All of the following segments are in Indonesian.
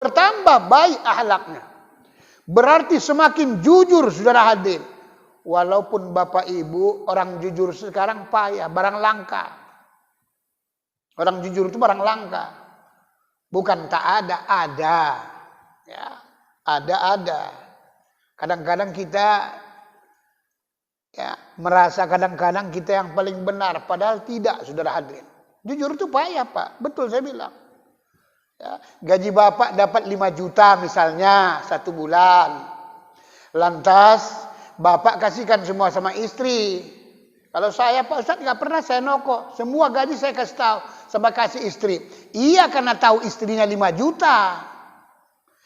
bertambah baik akhlaknya. Berarti semakin jujur, saudara hadirin. Walaupun bapak ibu orang jujur sekarang payah, barang langka. Orang jujur itu barang langka. Bukan tak ada, ada. Ya, ada. Kadang-kadang kita ya, merasa kadang-kadang kita yang paling benar, padahal tidak, saudara hadirin. Jujur itu payah, Pak. Betul saya bilang. Ya, gaji bapak dapat 5 juta misalnya 1 bulan. Lantas bapak kasihkan semua sama istri. Kalau saya Pak Ustadz nggak pernah saya nokok. Semua gaji saya kasih tahu sama kasih istri. Iya karena tahu istrinya 5 juta.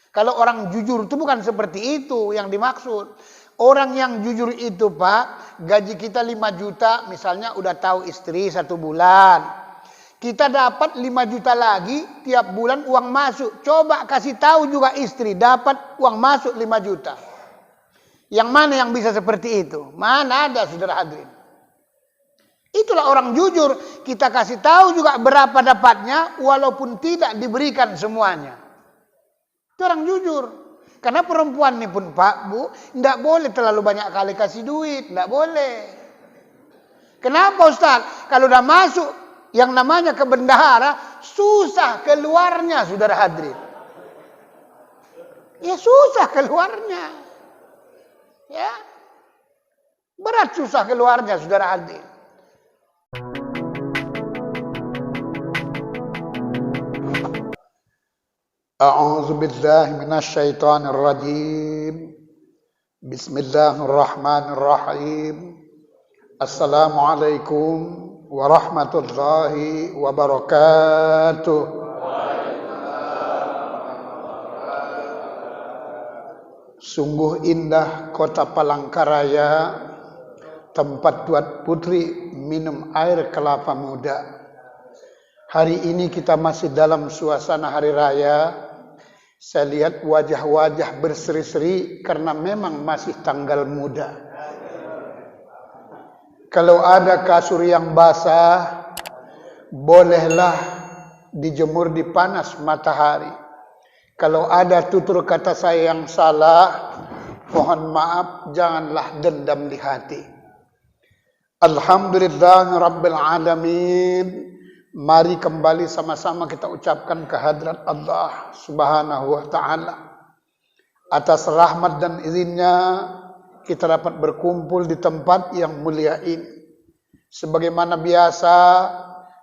Kalau orang jujur itu bukan seperti itu yang dimaksud. Orang yang jujur itu Pak, gaji kita 5 juta misalnya udah tahu istri 1 bulan. Kita dapat 5 juta lagi tiap bulan uang masuk. Coba kasih tahu juga istri dapat uang masuk 5 juta. Yang mana yang bisa seperti itu? Mana ada saudara hadirin? Itulah orang jujur. Kita kasih tahu juga berapa dapatnya walaupun tidak diberikan semuanya. Itu orang jujur. Karena perempuan ini pun Pak, Bu, tidak boleh terlalu banyak kali kasih duit. Tidak boleh. Kenapa Ustaz? Kalau udah masuk yang namanya ke bendahara, susah keluarnya, saudara hadirin. Ya susah keluarnya. Ya. Berat susah keluarnya, saudara hadirin. A'udzu billahi minasyaitonir rajim. Bismillahirrahmanirrahim. Assalamualaikum warahmatullahi wabarakatuh. Sungguh indah kota Palangkaraya, tempat Tuan Putri minum air kelapa muda. Hari ini kita masih dalam suasana hari raya. Saya lihat wajah-wajah berseri-seri karena memang masih tanggal muda. Kalau ada kasur yang basah, bolehlah dijemur di panas matahari. Kalau ada tutur kata saya yang salah, mohon maaf, janganlah dendam di hati. Alhamdulillah Rabbil Alamin. Mari kembali sama-sama kita ucapkan kehadirat Allah Subhanahu wa Ta'ala. Atas rahmat dan izinnya, kita dapat berkumpul di tempat yang mulia ini. Sebagaimana biasa,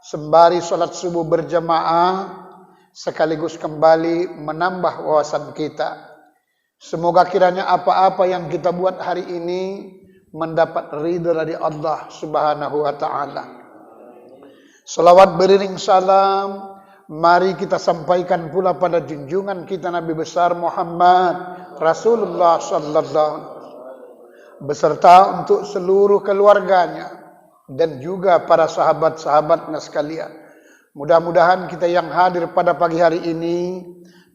sembari sholat subuh berjamaah, sekaligus kembali menambah wawasan kita. Semoga kiranya apa-apa yang kita buat hari ini mendapat ridha dari Allah Subhanahu wa Ta'ala. Salawat beriring salam, mari kita sampaikan pula pada junjungan kita Nabi besar Muhammad Rasulullah sallallahu alaihi wasallam, beserta untuk seluruh keluarganya dan juga para sahabat-sahabatnya sekalian. Mudah-mudahan kita yang hadir pada pagi hari ini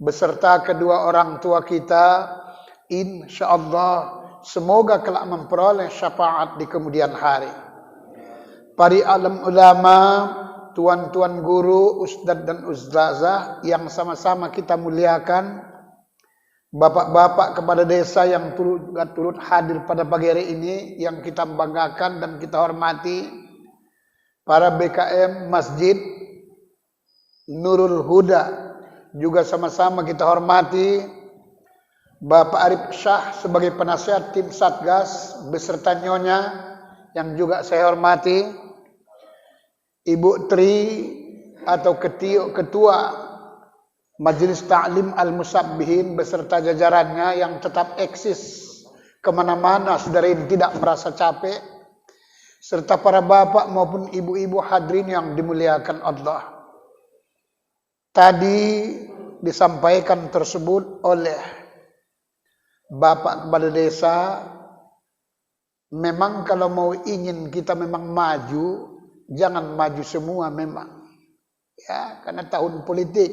beserta kedua orang tua kita, insyaallah semoga kelak memperoleh syafaat di kemudian hari. Para alim ulama, tuan-tuan guru, ustadz dan ustazah yang sama-sama kita muliakan, bapak-bapak kepala desa yang turut hadir pada pagi hari ini yang kita banggakan dan kita hormati, para BKM Masjid Nurul Huda juga sama-sama kita hormati, Bapak Arif Syah sebagai penasihat tim Satgas beserta Nyonya yang juga saya hormati, Ibu Tri atau Ketua Majelis Ta'lim Al-Musabbihin beserta jajarannya yang tetap eksis kemana-mana, saudara ini tidak merasa capek, serta para bapak maupun ibu-ibu hadirin yang dimuliakan Allah. Tadi disampaikan tersebut oleh Bapak Kepala Desa, memang kalau mau ingin kita memang maju, jangan maju semua memang. Ya, karena tahun politik.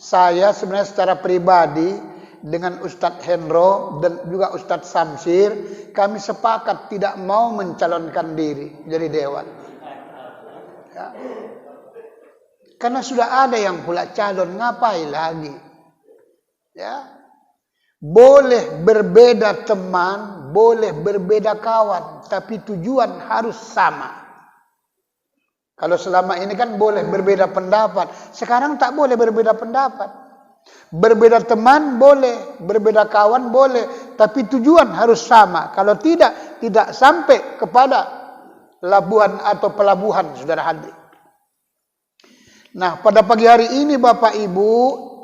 Saya sebenarnya secara pribadi dengan Ustadz Hendro dan juga Ustadz Samsir, kami sepakat tidak mau mencalonkan diri jadi dewan. Ya. Karena sudah ada yang pula calon, ngapain lagi? Ya. Boleh berbeda teman, boleh berbeda kawan, tapi tujuan harus sama. Kalau selama ini kan boleh berbeda pendapat, sekarang tak boleh berbeda pendapat. Berbeda teman boleh, berbeda kawan boleh, tapi tujuan harus sama. Kalau tidak, tidak sampai kepada labuhan atau pelabuhan, saudara hadirin. Nah, pada pagi hari ini Bapak Ibu,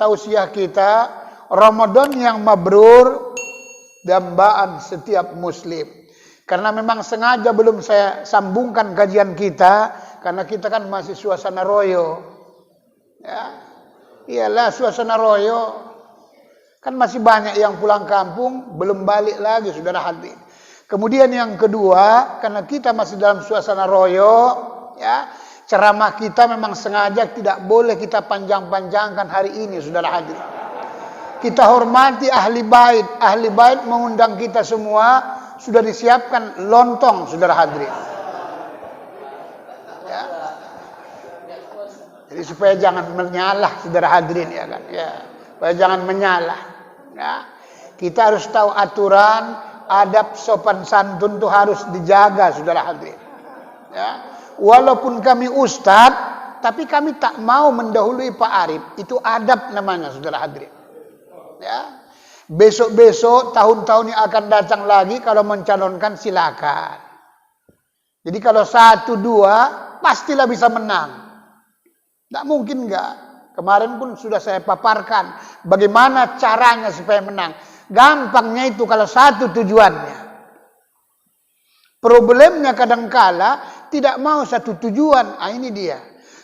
tausiah kita Ramadan yang mabrur, dambaan setiap muslim. Karena memang sengaja belum saya sambungkan kajian kita, karena kita kan masih suasana royo. Ya. Iyalah suasana royo. Kan masih banyak yang pulang kampung, belum balik lagi, saudara hadirin. Kemudian yang kedua, karena kita masih dalam suasana royo, ya, ceramah kita memang sengaja tidak boleh kita panjang-panjangkan hari ini, saudara hadirin. Kita hormati ahli bait. Ahli bait mengundang kita semua, sudah disiapkan lontong, saudara hadirin. Ya. Jadi supaya jangan menyalah, saudara hadirin, ya kan? Ya. Supaya jangan menyalah. Ya. Kita harus tahu aturan, adab, sopan santun itu harus dijaga, saudara hadirin. Ya. Walaupun kami ustadz, tapi kami tak mau mendahului Pak Arif. Itu adab namanya, saudara hadirin. Ya. Besok-besok, tahun-tahun yang akan datang lagi, kalau mencalonkan silakan. Jadi kalau 1-2 pastilah bisa menang. Tidak mungkin enggak. Kemarin pun sudah saya paparkan bagaimana caranya supaya menang. Gampangnya itu kalau satu tujuannya. Problemnya kadangkala tidak mau satu tujuan. Ah, ini dia.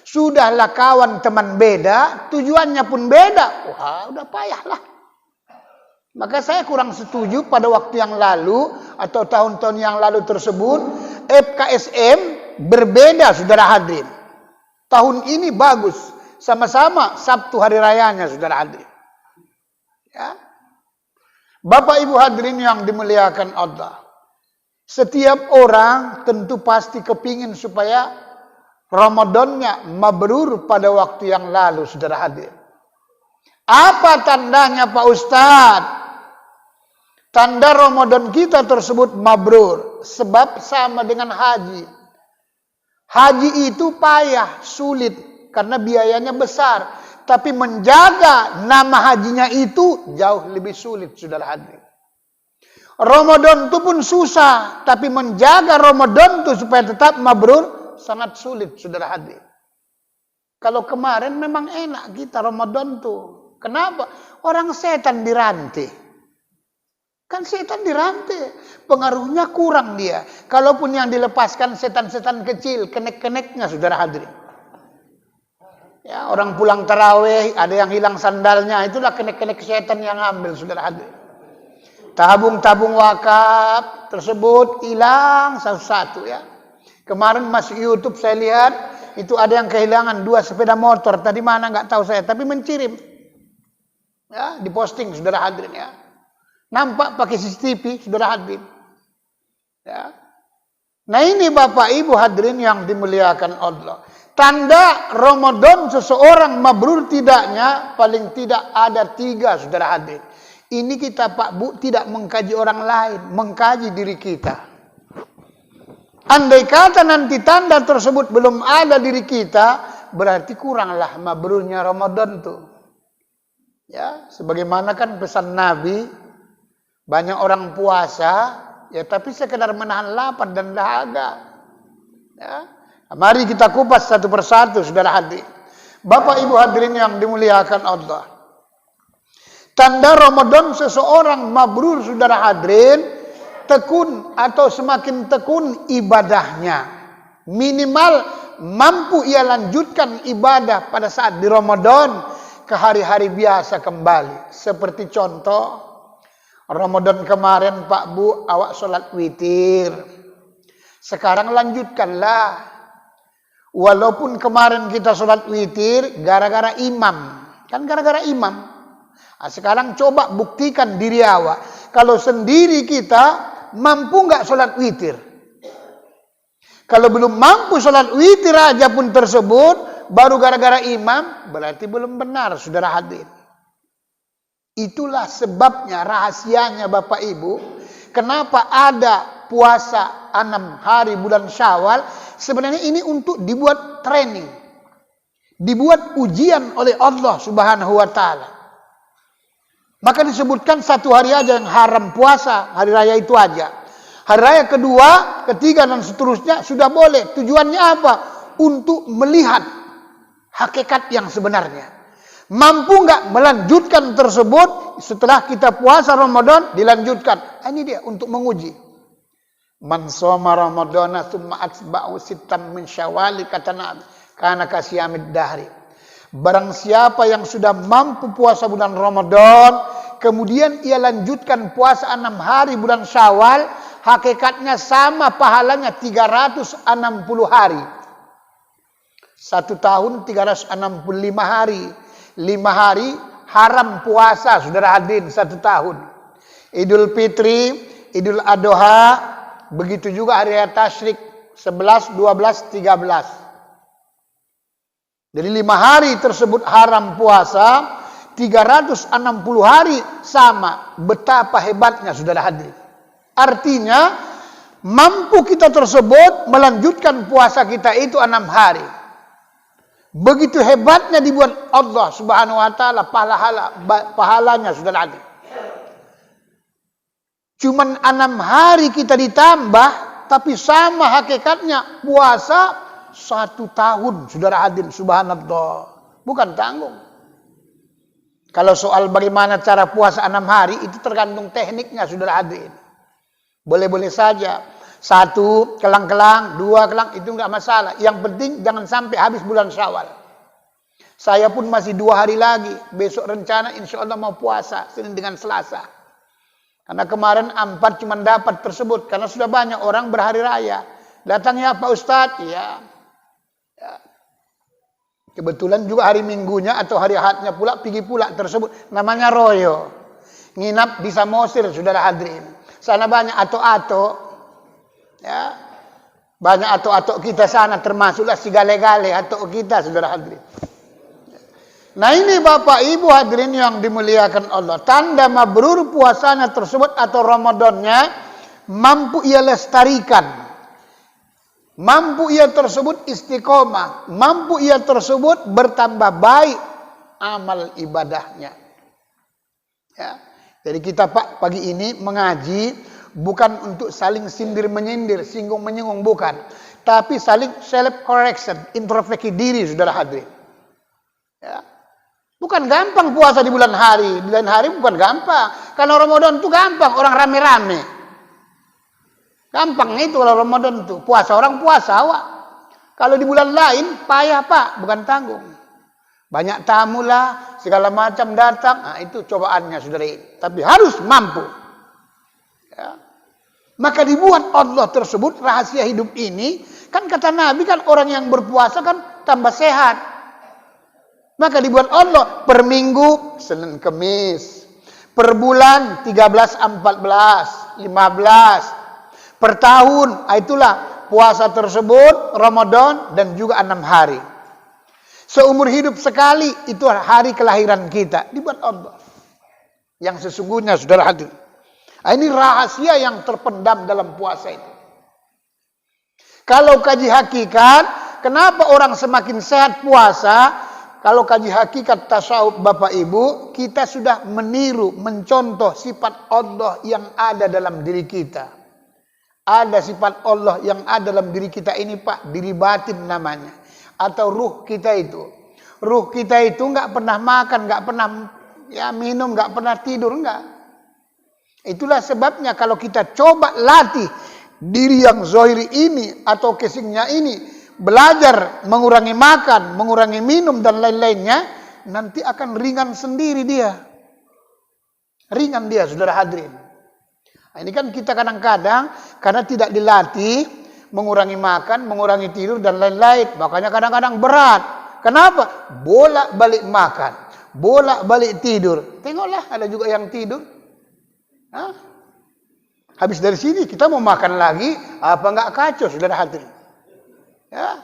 Sudahlah kawan teman beda, tujuannya pun beda. Wah, udah payahlah. Maka saya kurang setuju pada waktu yang lalu atau tahun-tahun yang lalu tersebut, FKSM berbeda, saudara hadirin. Tahun ini bagus, sama-sama Sabtu hari rayanya, saudara hadirin. Ya. Bapak Ibu hadirin yang dimuliakan Allah. Setiap orang tentu pasti kepingin supaya Ramadannya mabrur pada waktu yang lalu, saudara hadirin. Apa tandanya Pak Ustadz? Tanda Ramadan kita tersebut mabrur. Sebab sama dengan haji. Haji itu payah, sulit. Karena biayanya besar. Tapi menjaga nama hajinya itu jauh lebih sulit, saudara hadirin. Ramadan itu pun susah. Tapi menjaga Ramadan itu supaya tetap mabrur sangat sulit, saudara hadirin. Kalau kemarin memang enak kita Ramadan tuh. Kenapa? Orang setan dirantai. Kan setan dirantai. Pengaruhnya kurang dia. Kalaupun yang dilepaskan setan-setan kecil, kenek-keneknya, saudara hadirin. Ya, orang pulang tarawih, ada yang hilang sandalnya, itulah kenek-kenek setan yang ambil, saudara hadirin. Tabung-tabung wakaf tersebut hilang satu-satu, ya. Kemarin masuk YouTube saya lihat, itu ada yang kehilangan 2 sepeda motor. Tadi mana nggak tahu saya, tapi mencirim. Ya, diposting, saudara hadirin, ya. Nampak pakai CCTV, saudara hadirin. Ya. Nah ini Bapak Ibu hadirin yang dimuliakan Allah. Tanda Ramadan seseorang mabrur tidaknya, paling tidak ada 3, saudara hadirin. Ini kita Pak Bu tidak mengkaji orang lain, mengkaji diri kita. Andai kata nanti tanda tersebut belum ada diri kita, berarti kuranglah mabrurnya Ramadan tuh. Ya, sebagaimana kan pesan Nabi, banyak orang puasa, ya tapi sekedar menahan lapar dan dahaga. Ya. Mari kita kupas satu persatu, saudara hadirin. Bapak Ibu hadirin yang dimuliakan Allah. Tanda Ramadan seseorang mabrur, saudara hadirin, tekun atau semakin tekun ibadahnya. Minimal mampu ia lanjutkan ibadah pada saat di Ramadan ke hari-hari biasa kembali. Seperti contoh, Ramadan kemarin Pak Bu awak sholat witir. Sekarang lanjutkanlah. Walaupun kemarin kita sholat witir gara-gara imam. Kan gara-gara imam. Nah, sekarang coba buktikan diri awak. Kalau sendiri kita mampu nggak sholat witir? Kalau belum mampu sholat witir aja pun tersebut, baru gara-gara imam, berarti belum benar, saudara hadirin. Itulah sebabnya, rahasianya Bapak Ibu, kenapa ada puasa 6 hari bulan Syawal. Sebenarnya ini untuk dibuat training, dibuat ujian oleh Allah Subhanahu wa taala. Maka disebutkan 1 hari aja yang haram puasa, hari raya itu aja. Hari raya kedua, ketiga dan seterusnya sudah boleh. Tujuannya apa? Untuk melihat hakikat yang sebenarnya. Mampu nggak melanjutkan tersebut setelah kita puasa Ramadan, dilanjutkan. Ini dia untuk menguji. Man shoma ramadhana tsumma atba'u sittan min syawal, kata Nabi, kana kasiyamid dahri. Barang siapa yang sudah mampu puasa bulan Ramadan, kemudian ia lanjutkan puasa 6 hari bulan Syawal, hakikatnya sama pahalanya 360 hari. 1 tahun 365 hari. 5 hari haram puasa, saudara hadirin, 1 tahun. Idul Fitri, Idul Adha, begitu juga hari raya Tasyrik 11, 12, 13. Jadi 5 hari tersebut haram puasa, 360 hari sama. Betapa hebatnya, saudara hadirin. Artinya mampu kita tersebut melanjutkan puasa kita itu 6 hari. Begitu hebatnya dibuat Allah Subhanahu wa taala pahalanya, saudara hadirin. Cuman 6 hari kita ditambah, tapi sama hakikatnya puasa 1 tahun, saudara hadirin, subhanallah. Bukan tanggung. Kalau soal bagaimana cara puasa 6 hari, itu tergantung tekniknya, saudara hadirin. Boleh-boleh saja. 1 kelang-kelang, 2 kelang, itu enggak masalah. Yang penting jangan sampai habis bulan Syawal. Saya pun masih 2 hari lagi. Besok rencana insya Allah mau puasa, Senin dengan Selasa. Karena kemarin 4 cuma dapat tersebut. Karena sudah banyak orang berhari raya. Datangnya Pak Ustadz, ya. Kebetulan juga hari Minggunya atau hari Ahadnya pula, pergi pula tersebut. Namanya Royo. Nginap di Samosir, saudara hadirin. Sana banyak ato-ato. Ya, banyak ato-ato kita sana, termasuklah si gale-gale ato kita, saudara hadirin. Nah ini Bapak Ibu hadirin yang dimuliakan Allah, tanda mabrur puasanya tersebut atau Ramadannya, mampu ia lestarikan, mampu ia tersebut istiqomah, mampu ia tersebut bertambah baik amal ibadahnya. Ya, jadi kita pagi ini mengaji bukan untuk saling sindir menyindir, singgung menyinggung, bukan. Tapi saling self correction, introspeksi diri, saudara hadirin. Ya. Bukan gampang puasa di bulan hari. Di bulan hari bukan gampang. Kalau Ramadan itu gampang, orang rame-rame. Gampang itu kalau Ramadan itu. Puasa orang puasa, awak. Kalau di bulan lain, payah Pak, bukan tanggung. Banyak tamu lah, segala macam datang. Nah, itu cobaannya, saudara. Tapi harus mampu. Ya. Maka dibuat Allah tersebut rahasia hidup ini. Kan kata Nabi kan orang yang berpuasa kan tambah sehat. Maka dibuat Allah per minggu Senin Kemis, per bulan 13, 14, 15, per tahun. Itulah puasa tersebut Ramadan dan juga 6 hari. Seumur hidup sekali, itu hari kelahiran kita, dibuat Allah. Yang sesungguhnya, saudara hadirin. Ini rahasia yang terpendam dalam puasa itu. Kalau kaji hakikat, kenapa orang semakin sehat puasa? Kalau kaji hakikat tasawuf Bapak Ibu, kita sudah meniru, mencontoh sifat Allah yang ada dalam diri kita. Ada sifat Allah yang ada dalam diri kita ini Pak, diri batin namanya. Atau ruh kita itu. Ruh kita itu nggak pernah makan, nggak pernah minum, nggak pernah tidur, nggak. Itulah sebabnya kalau kita coba latih diri yang zahiri ini atau casingnya ini, belajar mengurangi makan, mengurangi minum dan lain-lainnya, nanti akan ringan sendiri dia. Ringan dia, saudara hadirin. Nah, ini kan kita kadang-kadang karena tidak dilatih mengurangi makan, mengurangi tidur dan lain-lain, makanya kadang-kadang berat. Kenapa? Bolak-balik makan, bolak-balik tidur. Tengoklah, ada juga yang tidur. Hah? Habis dari sini kita mau makan lagi, apa enggak kacau, saudara hadirin. Ya.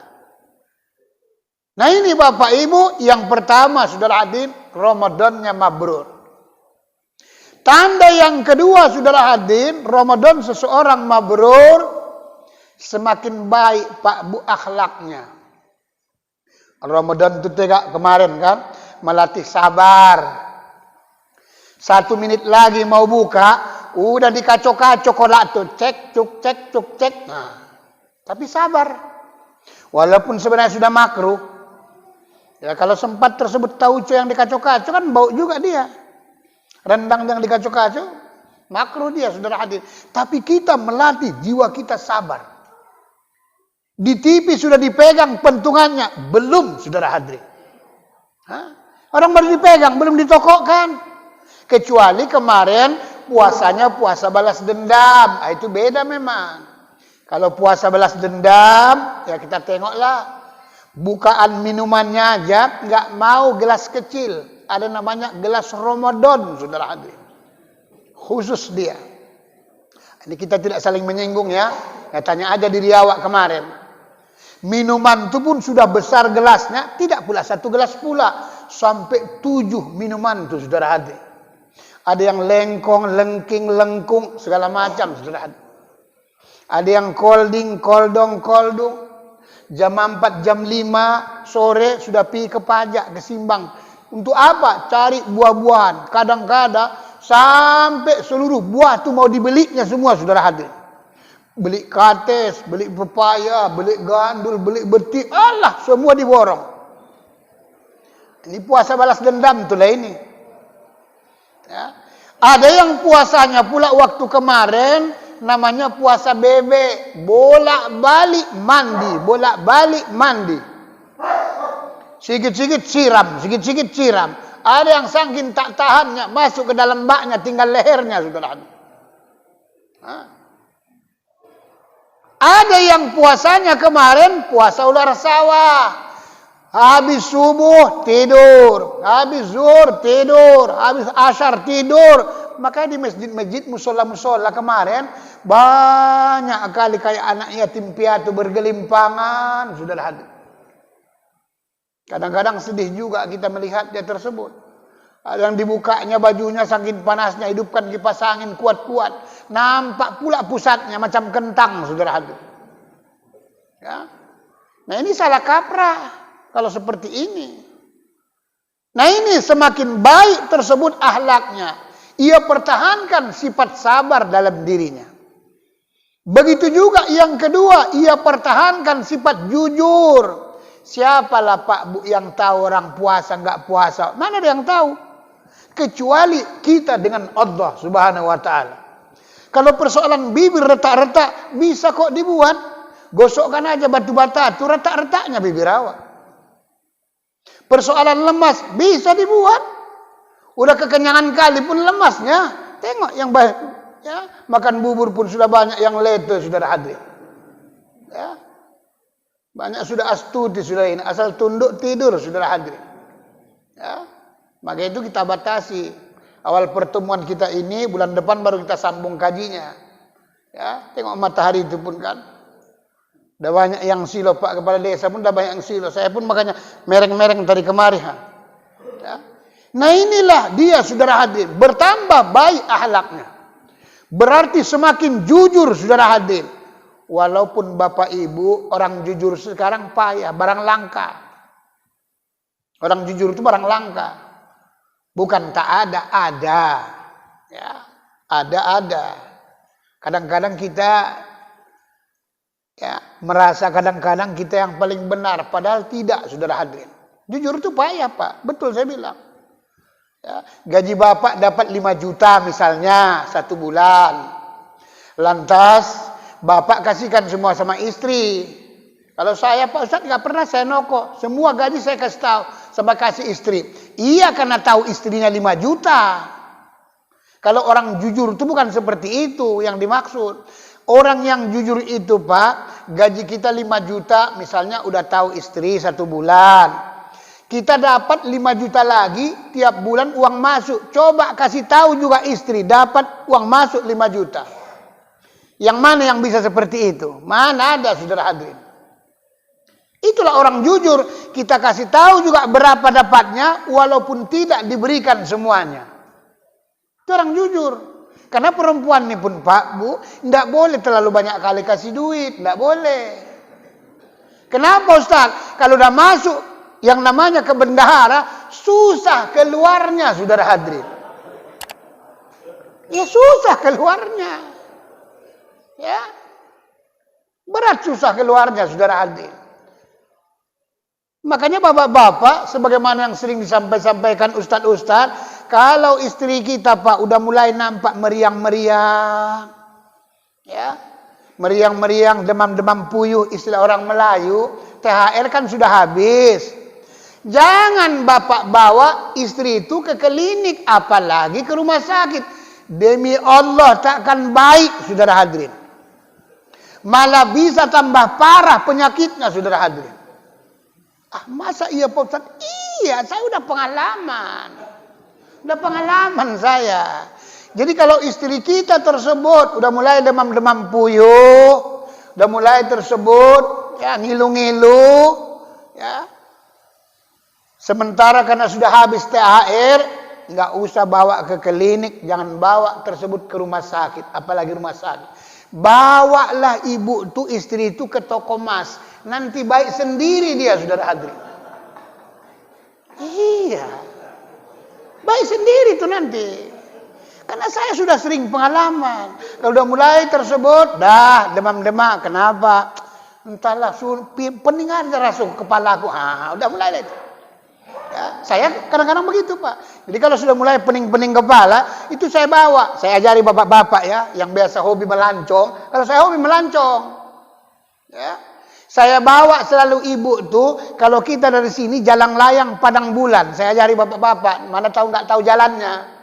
Nah ini Bapak Ibu, yang pertama saudara hadirin, Ramadannya mabrur. Tanda yang kedua, saudara hadirin, Ramadan seseorang mabrur, semakin baik Pak Bu akhlaknya. Ramadan itu tegak kemarin kan, melatih sabar. 1 menit lagi mau buka, udah dikacau-kacau kolak tuh, cek, cuk, cek, cuk, cek. Nah, tapi sabar. Walaupun sebenarnya sudah makruh. Ya kalau sempat tersebut tauco yang dikacau-kacau kan bau juga dia. Rendang yang dikacau-kacau, makruh dia, saudara hadir. Tapi kita melatih jiwa kita sabar. Di TV sudah dipegang pentungannya, belum, saudara hadir. Orang baru dipegang, belum ditokokkan. Kecuali kemarin puasanya puasa balas dendam, itu beda memang. Kalau puasa balas dendam, ya kita tengoklah. Bukaan minumannya aja, nggak mau gelas kecil. Ada namanya gelas Ramadan, saudara hadirin. Khusus dia. Ini kita tidak saling menyinggung ya. Ya tanya aja diri awak kemarin. Minuman itu pun sudah besar gelasnya, tidak pula 1 gelas pula. Sampai 7 minuman itu, saudara hadirin. Ada yang lengkong, lengking, lengkung, segala macam, saudara hadirin. Ada yang kolding, koldong, koldung. Jam 4, jam 5 sore sudah pergi ke pajak, ke Simbang. Untuk apa? Cari buah-buahan. Kadang-kadang sampai seluruh buah itu mau dibelinya semua, saudara hadir. Beli kates, beli pepaya, beli gandul, beli beti. Allah, semua diborong. Ini puasa balas dendam itulah ini. Ya. Ada yang puasanya pula waktu kemarin, namanya puasa bebek, bolak-balik mandi, bolak-balik mandi. Sikit-sikit siram, sikit-sikit siram. Ada yang saking tak tahannya, masuk ke dalam baknya, tinggal lehernya, saudara. Ada yang puasanya kemarin, puasa ular sawah. Habis subuh, tidur. Habis zuhur, tidur. Habis asyar, tidur. Maka di masjid-masjid, musola-musola kemarin, banyak kali kayak anak yatim piatu bergelimpangan, saudara hadir. Kadang-kadang sedih juga kita melihatnya tersebut. Ada yang dibukanya bajunya saking panasnya, hidupkan kipas angin kuat-kuat. Nampak pula pusatnya macam kentang, saudara hadir. Ya. Nah ini salah kaprah kalau seperti ini. Nah ini semakin baik tersebut akhlaknya. Ia pertahankan sifat sabar dalam dirinya. Begitu juga yang kedua, ia pertahankan sifat jujur. Siapalah Pak Bu yang tahu orang puasa nggak puasa? Mana ada yang tahu? Kecuali kita dengan Allah Subhanahu wa taala. Kalau persoalan bibir retak-retak bisa kok dibuat. Gosokkan aja batu bata, tuh retak-retaknya bibir awak. Persoalan lemas bisa dibuat. Udah kekenyangan kali pun lemasnya. Tengok yang baik. Ya, makan bubur pun sudah banyak yang lete, saudara hadir. Ya. Banyak sudah astuti, sudah ini. Asal tunduk tidur, saudara hadir. Ya. Maka itu kita batasi. Awal pertemuan kita ini, bulan depan baru kita sambung kajinya. Ya, tengok matahari itu pun kan. Udah banyak yang silo, Pak Kepala Desa pun udah banyak yang silo. Saya pun makanya mereng-mereng dari kemari. Ya. Nah inilah dia, saudara hadir. Bertambah baik akhlaknya. Berarti semakin jujur, saudara hadir. Walaupun Bapak Ibu, orang jujur sekarang payah, barang langka. Orang jujur itu barang langka. Bukan tak ada, ada. Ya, ada. Kadang-kadang kita ya, merasa kadang-kadang kita yang paling benar, padahal tidak, saudara hadirin. Jujur itu payah, Pak. Betul saya bilang. Ya, gaji Bapak dapat 5 juta misalnya 1 bulan. Lantas Bapak kasihkan semua sama istri. Kalau saya Pak Ustadz nggak pernah saya nokok. Semua gaji saya kasih tahu sama kasih istri. Iya karena tahu istrinya 5 juta. Kalau orang jujur itu bukan seperti itu yang dimaksud. Orang yang jujur itu Pak, gaji kita 5 juta misalnya udah tahu istri 1 bulan. Kita dapat 5 juta lagi tiap bulan uang masuk. Coba kasih tahu juga istri dapat uang masuk 5 juta. Yang mana yang bisa seperti itu? Mana ada, saudara hadirin. Itulah orang jujur. Kita kasih tahu juga berapa dapatnya walaupun tidak diberikan semuanya. Itu orang jujur. Karena perempuan ini pun Pak, Bu, tidak boleh terlalu banyak kali kasih duit. Tidak boleh. Kenapa Ustaz? Kalau udah masuk yang namanya ke bendahara, susah keluarnya, saudara hadirin. Ya susah keluarnya. Ya. Berat susah keluarnya, saudara hadirin. Makanya bapak-bapak, sebagaimana yang sering disampaikan ustaz-ustaz, kalau istri kita Pak udah mulai nampak meriang-meriang, ya, meriang-meriang, demam-demam puyuh, istilah orang Melayu, THR kan sudah habis. Jangan bapak bawa istri itu ke klinik, apalagi ke rumah sakit. Demi Allah takkan baik, saudara hadirin. Malah bisa tambah parah penyakitnya, saudara hadirin. Masa iya Pak Ustaz? Iya, saya udah pengalaman. Udah pengalaman saya. Jadi kalau istri kita tersebut udah mulai demam-demam puyuh, udah mulai tersebut ya ngilu-ngilu, ya. Sementara karena sudah habis THR, nggak usah bawa ke klinik, jangan bawa tersebut ke rumah sakit, apalagi rumah sakit. Bawalah ibu itu, istri itu ke toko emas. Nanti baik sendiri dia, saudara hadirin. Iya. Baik sendiri itu nanti. Karena saya sudah sering pengalaman. Kalau udah mulai tersebut, dah demam-demam. Kenapa? Entahlah, pening aja rasuk kepalaku. Udah mulai itu. Ya, saya kadang-kadang begitu Pak. Jadi kalau sudah mulai pening-pening kepala, itu saya bawa. Saya ajari bapak-bapak ya, yang biasa hobi melancong. Kalau saya hobi melancong, ya, saya bawa selalu ibu tuh. Kalau kita dari sini jalan layang Padang Bulan, saya ajari bapak-bapak. Mana tahu nggak tahu jalannya.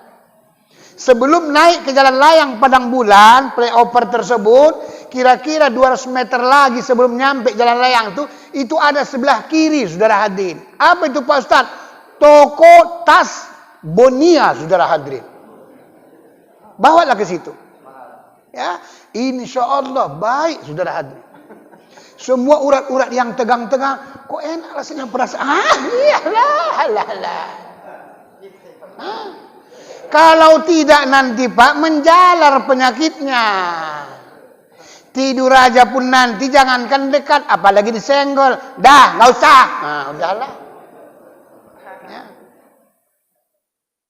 Sebelum naik ke jalan layang Padang Bulan, flyover tersebut, kira-kira 200 meter lagi sebelum nyampe jalan layang itu ada sebelah kiri, saudara hadirin. Apa itu Pak Ustaz? Toko tas Bonia, saudara hadirin. Bawalah ke situ. Ya, insya Allah baik, saudara hadirin. Semua urat-urat yang tegang-tegang, kok enak rasanya perasaan. Iyalah. Kalau tidak nanti Pak menjalar penyakitnya. Tidur aja pun nanti jangankan dekat, apalagi disenggol. Dah, nggak usah. Udahlah. Ya.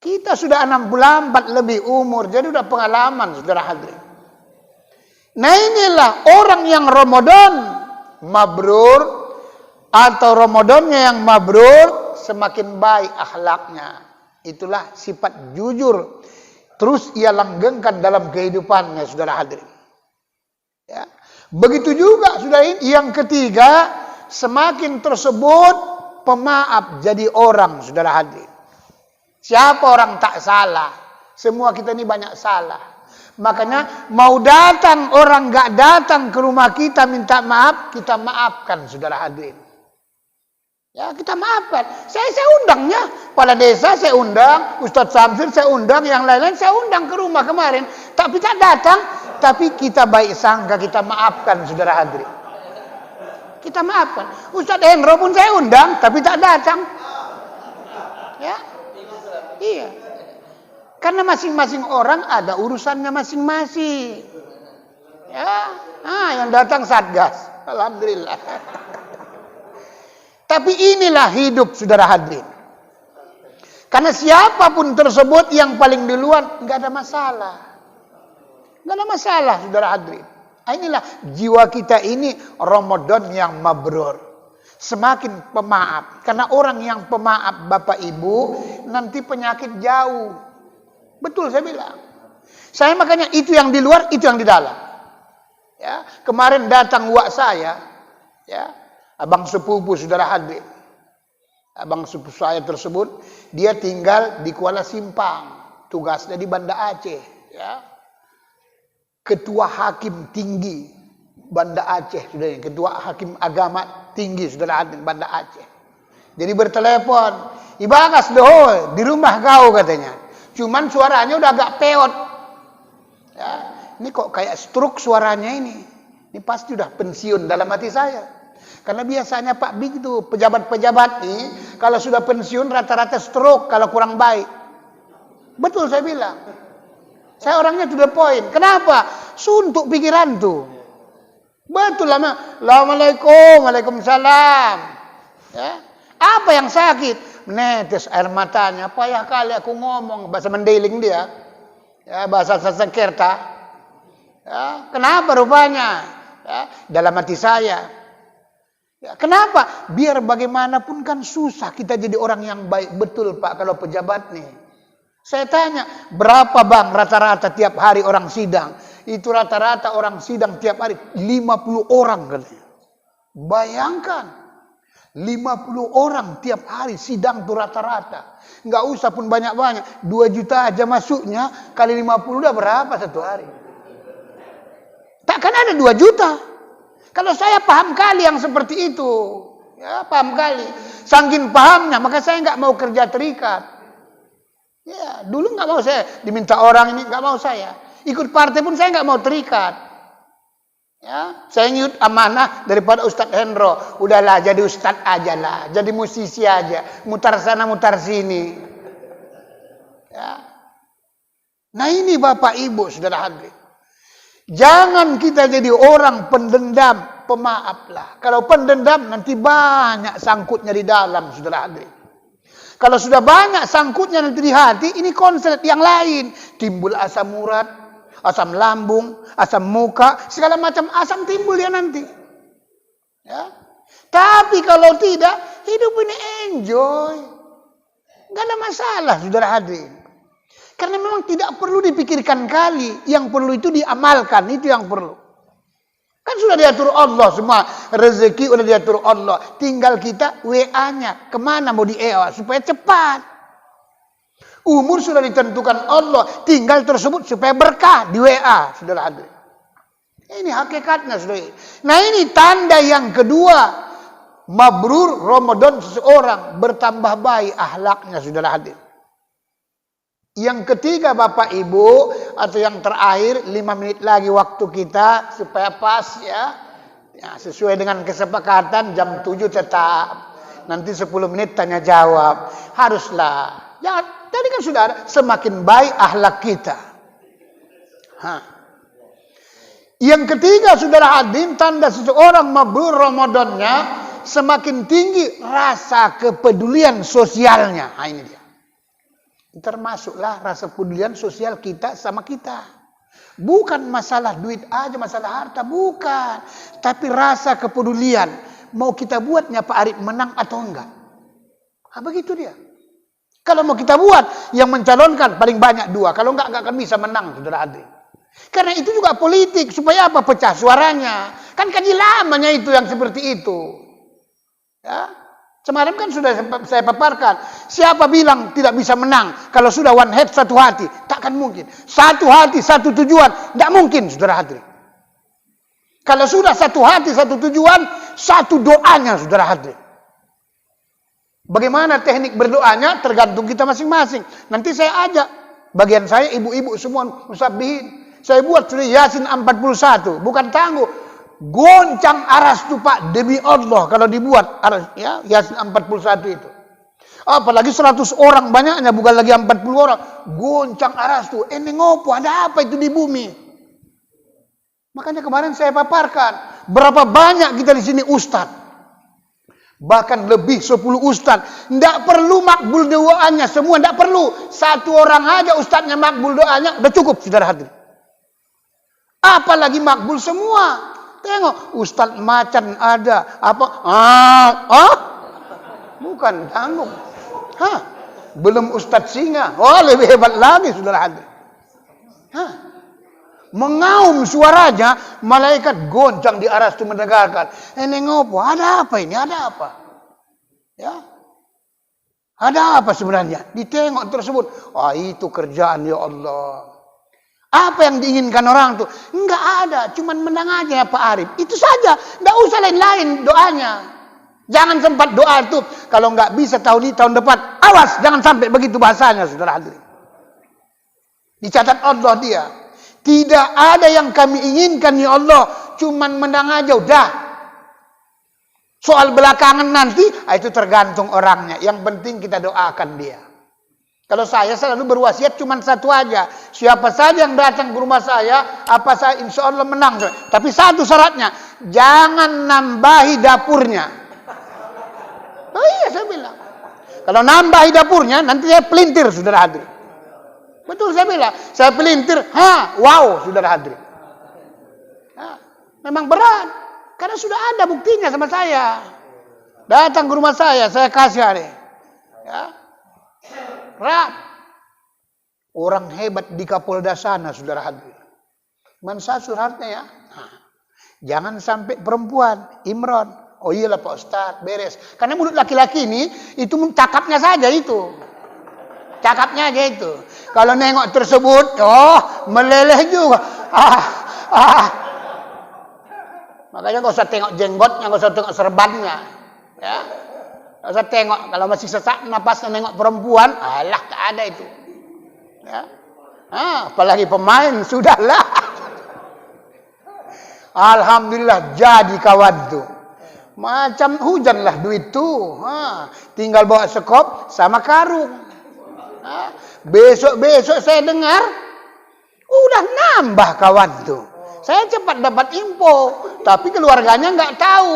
Kita sudah 64 lebih umur, jadi udah pengalaman, saudara hadirin. Nah inilah orang yang Ramadan mabrur atau Ramadannya yang mabrur, semakin baik akhlaknya. Itulah sifat jujur. Terus ia langgengkan dalam kehidupannya, saudara hadirin. Ya. Begitu juga saudara, yang ketiga, semakin tersebut pemaaf jadi orang, saudara hadirin. Siapa orang tak salah? Semua kita ini banyak salah. Makanya mau datang orang gak datang ke rumah kita minta maaf, kita maafkan, saudara hadirin. Ya, kita maafkan. Saya undangnya, kepala desa saya undang, Ustadz Samsir saya undang, yang lain-lain saya undang ke rumah kemarin. Tapi tak datang, tapi kita baik sangka, kita maafkan, saudara hadirin. Kita maafkan. Ustadz Hendro pun saya undang, tapi tak datang. Ya, iya. Karena masing-masing orang ada urusannya masing-masing. Ya, yang datang Satgas. Alhamdulillah. Tapi inilah hidup, saudara hadirin. Karena siapapun tersebut yang paling duluan, nggak ada masalah. Nggak ada masalah, saudara hadirin. Inilah jiwa kita ini Ramadan yang mabrur. Semakin pemaaf. Karena orang yang pemaaf Bapak Ibu, nanti penyakit jauh. Betul saya bilang. Saya makanya itu yang di luar, itu yang di dalam. Ya, kemarin datang wak saya, ya, abang sepupu, saudara hadirin. Abang sepupu saya tersebut, dia tinggal di Kuala Simpang, tugasnya di Banda Aceh, ya. Ketua Hakim tinggi Banda Aceh, saudara, ketua Hakim agama tinggi, saudara hadirin, Banda Aceh. Jadi bertelepon, "Ibagas doh, di rumah kau," katanya. Cuman suaranya udah agak peot. Ya, ini kok kayak stroke suaranya ini. Ini pasti udah pensiun dalam hati saya. Karena biasanya Pak Big itu pejabat-pejabat nih, kalau sudah pensiun rata-rata stroke kalau kurang baik. Betul saya bilang. Saya orangnya to the point. Kenapa? Suntuk pikiran tuh. Betul lah. Assalamualaikum, waalaikumsalam. Ya. Apa yang sakit? Menetes air matanya. Payah kali aku ngomong bahasa Mandailing dia. Ya, bahasa Sanskerta. Ya, kenapa rupanya? Ya, dalam hati saya. Ya, kenapa? Biar bagaimanapun kan susah kita jadi orang yang baik. Betul Pak kalau pejabat nih. Saya tanya, berapa bang rata-rata tiap hari orang sidang? Itu rata-rata orang sidang tiap hari 50 orang katanya. Bayangkan. 50 orang tiap hari sidang tuh rata-rata. Nggak usah pun banyak-banyak. 2 juta aja masuknya. Kali 50 udah berapa satu hari? Takkan ada 2 juta. Kalau saya paham kali yang seperti itu. Ya, paham kali. Saking pahamnya, maka saya nggak mau kerja terikat. Ya, dulu nggak mau saya. Diminta orang ini, nggak mau saya. Ikut partai pun saya nggak mau terikat. Ya, saya ngikut amanah daripada Ustadz Hendro. Udahlah, jadi Ustadz aja lah. Jadi musisi aja. Mutar sana, mutar sini. Ya. Nah ini Bapak Ibu, saudara hadirin. Jangan kita jadi orang pendendam, pemaaf lah. Kalau pendendam nanti banyak sangkutnya di dalam, saudara hadirin. Kalau sudah banyak sangkutnya nanti di hati, ini konsep yang lain. Timbul asam urat, asam lambung, asam muka, segala macam asam timbul ya nanti. Ya. Tapi kalau tidak, hidup ini enjoy. Gak ada masalah, saudara hadirin. Karena memang tidak perlu dipikirkan kali. Yang perlu itu diamalkan. Itu yang perlu. Kan sudah diatur Allah semua. Rezeki sudah diatur Allah. Tinggal kita WA-nya. Kemana mau di-EA supaya cepat. Umur sudah ditentukan Allah. Tinggal tersebut supaya berkah di WA. Saudara hadirin. Ini hakikatnya. Saudara. Nah ini tanda yang kedua. Mabrur Ramadan seseorang. Bertambah baik ahlaknya. Saudara hadirin. Yang ketiga Bapak Ibu, atau yang terakhir 5 menit lagi waktu kita supaya pas ya. Ya sesuai dengan kesepakatan jam 7 tetap. Nanti 10 menit tanya jawab. Haruslah. Jangan, tadi kan sudah ada, semakin baik akhlak kita. Yang ketiga saudara hadirin, tanda seseorang mabrur Ramadannya semakin tinggi rasa kepedulian sosialnya. Nah, ini dia. Termasuklah rasa kepedulian sosial kita sama kita. Bukan masalah duit aja, masalah harta, bukan. Tapi rasa kepedulian. Mau kita buatnya Pak Arif menang atau enggak. Nah, begitu dia. Kalau mau kita buat, yang mencalonkan paling banyak 2. Kalau enggak akan bisa menang, saudara hadirin. Karena itu juga politik. Supaya apa? Pecah suaranya. Kan kaji lamanya itu yang seperti itu. Ya. Kemarin kan sudah saya paparkan. Siapa bilang tidak bisa menang kalau sudah one head satu hati? Takkan mungkin. Satu hati, satu tujuan. Tidak mungkin, saudara hadirin. Kalau sudah satu hati, satu tujuan, satu doanya, saudara hadirin. Bagaimana teknik berdoanya? Tergantung kita masing-masing. Nanti saya ajak. Bagian saya, ibu-ibu semua musabbihin. Saya buat surah Yasin 41. Bukan tangguh. Goncang aras itu Pak, demi Allah kalau dibuat aras, ya, Yasin 41 itu. Apalagi 100 orang banyaknya, bukan lagi 40 orang. Goncang aras itu. Ini ngopo, ada apa itu di bumi? Makanya kemarin saya paparkan, berapa banyak kita di sini ustaz. Bahkan lebih 10 ustaz. Tidak perlu makbul doanya semua, tidak perlu. Satu orang aja ustaznya makbul doanya, udah cukup, saudara hadirin. Apalagi makbul semua. Tengok, Ustadz Macan ada. Apa? Bukan, tanggung. Belum Ustadz Singa. Oh, lebih hebat lagi, saudara hadirin. Mengaum suaranya, malaikat goncang di aras itu mendengarkan. Ini ngopo? Ada apa ini? Ada apa? Ya. Ada apa sebenarnya? Ditengok tersebut. Itu kerjaan ya Allah. Apa yang diinginkan orang tuh? Enggak ada, cuman menang aja ya Pak Arif. Itu saja, enggak usah lain-lain doanya. Jangan sempat doa itu kalau enggak bisa tahun ini, tahun depan. Awas, jangan sampai begitu bahasanya, saudara hadirin. Dicatat Allah dia. Tidak ada yang kami inginkan ya Allah, cuman menang aja udah. Soal belakangan nanti, itu tergantung orangnya. Yang penting kita doakan dia. Kalau saya selalu berwasiat cuma satu aja. Siapa saja yang datang ke rumah saya, apa saya insya Allah menang. Tapi satu syaratnya, jangan nambahi dapurnya. Oh iya saya bilang. Kalau nambahi dapurnya, nanti saya pelintir, saudara hadirin. Betul saya bilang. Saya pelintir, wow, saudara hadirin. Memang berat. Karena sudah ada buktinya sama saya. Datang ke rumah saya kasih hari. Ya. Berat. Orang hebat di Kapolda sana, saudara hadirin. Mansa suratnya ya. Jangan sampai perempuan, Imron. Oh iyalah Pak Ustadz, beres. Karena mulut laki-laki ini, itu cakapnya saja itu. Cakapnya aja itu. Kalau nengok tersebut, meleleh juga. Makanya nggak usah tengok jenggotnya, nggak usah tengok serbannya. Ya. Nggak usah tengok. Kalau masih sesak napasnya nengok perempuan, tak ada itu. Ya. Apalagi pemain, sudahlah. Alhamdulillah jadi kawan tuh. Macam hujanlah duit tuh. Tinggal bawa sekop sama karung. Besok-besok saya dengar udah nambah kawan tuh. Saya cepat dapat info, tapi keluarganya nggak tahu.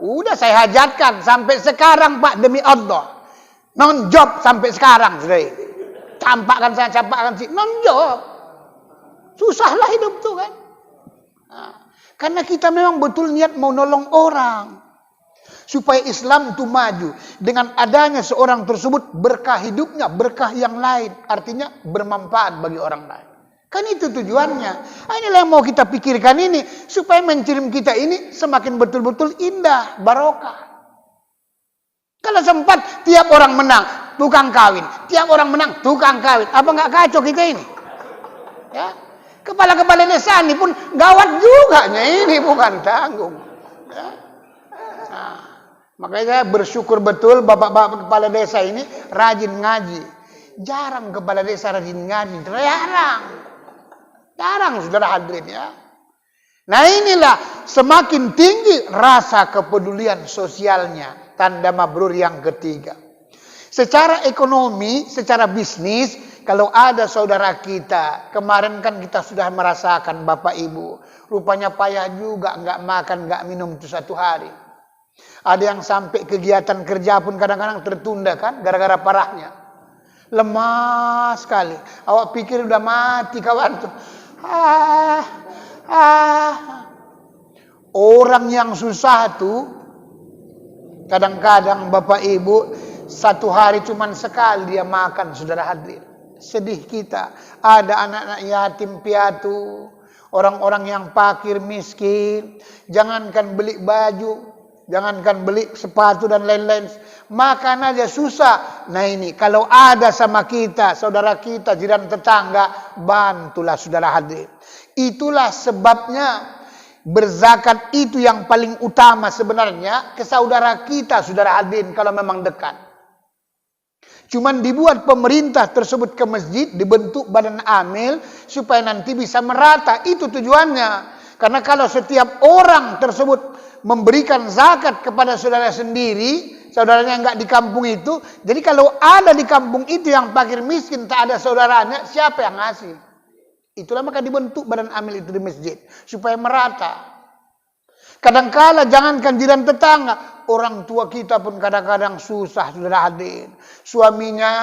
Udah saya hajatkan sampai sekarang Pak, demi Allah. Non job sampai sekarang sudah. Saya campakkan sih non job. Susahlah hidup tuh kan. Karena kita memang betul niat mau nolong orang. Supaya Islam itu maju. Dengan adanya seorang tersebut berkah hidupnya, berkah yang lain. Artinya bermanfaat bagi orang lain. Kan itu tujuannya. Inilah yang mau kita pikirkan ini. Supaya mencium kita ini semakin betul-betul indah, barokah. Kalau sempat tiap orang menang, tukang kawin. Tiap orang menang, tukang kawin. Apa nggak kacau kita ini? Ya. Kepala-kepala desa ini pun gawat juga ini, bukan tanggung. Ya. Makanya saya bersyukur betul bapak-bapak kepala desa ini rajin ngaji. Jarang kepala desa rajin ngaji, jarang saudara hadirin ya. Nah inilah semakin tinggi rasa kepedulian sosialnya, tanda mabrur yang ketiga. Secara ekonomi, secara bisnis, kalau ada saudara kita, kemarin kan kita sudah merasakan Bapak Ibu, rupanya payah juga, nggak makan, nggak minum itu satu hari. Ada yang sampai kegiatan kerja pun kadang-kadang tertunda kan, gara-gara parahnya. Lemah sekali. Awak pikir udah mati kawan tuh. Orang yang susah tuh, kadang-kadang Bapak Ibu, satu hari cuma sekali dia makan, saudara hadirin. Sedih kita. Ada anak-anak yatim piatu, orang-orang yang fakir miskin, jangankan beli baju, jangankan beli sepatu dan lain-lain, makan aja susah. Nah ini kalau ada sama kita, saudara kita, jiran tetangga, bantulah saudara hadirin. Itulah sebabnya berzakat itu yang paling utama sebenarnya ke saudara kita, saudara hadirin, kalau memang dekat. Cuman dibuat pemerintah tersebut ke masjid, dibentuk badan amil supaya nanti bisa merata. Itu tujuannya. Karena kalau setiap orang tersebut memberikan zakat kepada saudara sendiri, saudaranya enggak di kampung itu, jadi kalau ada di kampung itu yang fakir miskin tak ada saudaranya, siapa yang ngasih? Itulah maka dibentuk badan amil itu di masjid supaya merata. Kadangkala jangankan jiran tetangga, orang tua kita pun kadang-kadang susah, saudara hadirin. Suaminya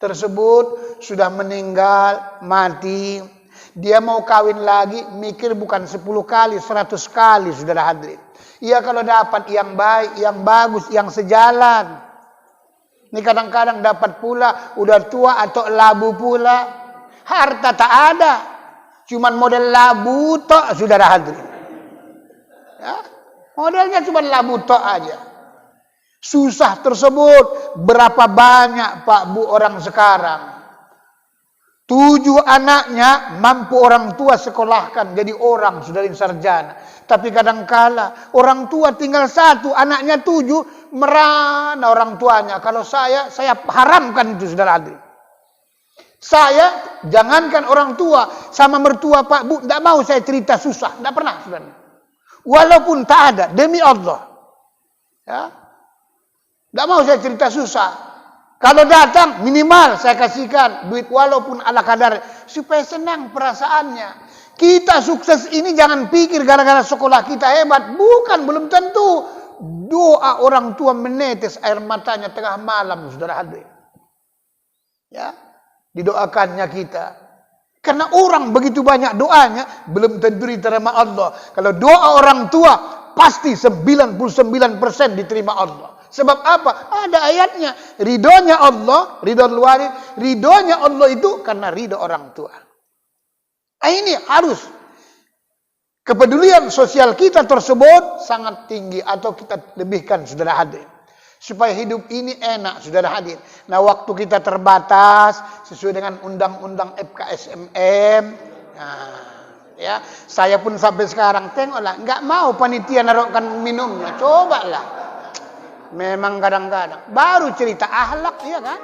tersebut sudah meninggal, mati. Dia mau kawin lagi, mikir bukan 10 kali, 100 kali, saudara hadirin. Ia kalau dapat yang baik, yang bagus, yang sejalan. Ini kadang-kadang dapat pula, udah tua atau labu pula. Harta tak ada. Cuman model labu tok, saudara hadirin. Ya, modelnya cuma labu tok aja. Susah tersebut. Berapa banyak Pak Bu orang sekarang. 7 anaknya mampu orang tua sekolahkan jadi orang sudah sarjana. Tapi kadangkala orang tua tinggal 1, anaknya 7, merana orang tuanya. Kalau saya haramkan itu, saudara hadirin. Saya jangankan orang tua, sama mertua Pak Bu, tidak mau saya cerita susah, tidak pernah sebenarnya. Walaupun tak ada, demi Allah. Ya. Tidak mau saya cerita susah. Kalau datang minimal saya kasihkan duit walaupun ala kadar supaya senang perasaannya. Kita sukses ini jangan pikir gara-gara sekolah kita hebat, bukan, belum tentu. Doa orang tua menetes air matanya tengah malam, saudara hadirin. Ya, didoakannya kita. Karena orang begitu banyak doanya belum tentu diterima Allah. Kalau doa orang tua pasti 99% diterima Allah. Sebab apa? Ada ayatnya. Ridhonya Allah, ridho luar, ridhonya Allah itu karena ridho orang tua. Nah, ini harus kepedulian sosial kita tersebut sangat tinggi atau kita lebihkan, saudara hadir. Supaya hidup ini enak, saudara hadir. Nah, waktu kita terbatas sesuai dengan undang-undang FKSMM. Nah, ya, saya pun sampai sekarang tengoklah, nggak mau panitia naruhkan minumnya. Cobalah. Memang kadang-kadang baru cerita akhlak, ya kan?